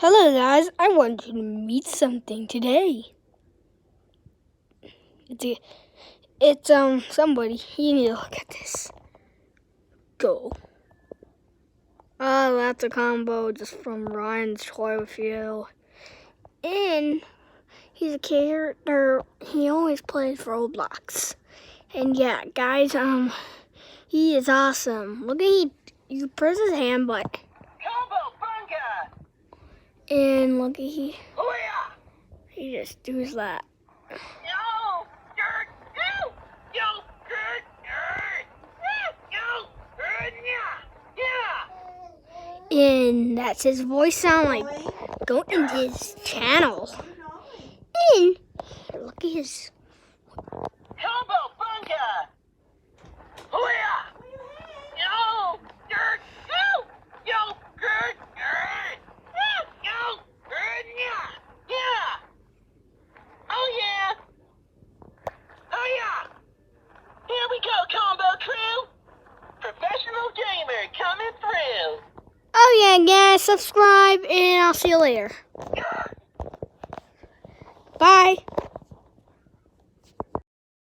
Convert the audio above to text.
Hello guys, I want you to meet something today. It's somebody. You need to look at this. Go. Oh, that's a combo just from Ryan's Toy Review. And he's a character. He always plays Roblox. And yeah, guys, he is awesome. Look at you press his hand button. Combo panda. And look at he just does that. Yo, dirt, yo, dirt, yo, yeah. And that's his voice sound like going into his channel. And look at his Combo panda. Yo, dirt, yo, dirt, yo, yeah. Oh yeah. Here we go, combo crew. Professional gamer coming through. oh yeah, guys, subscribe and I'll see you later. Bye.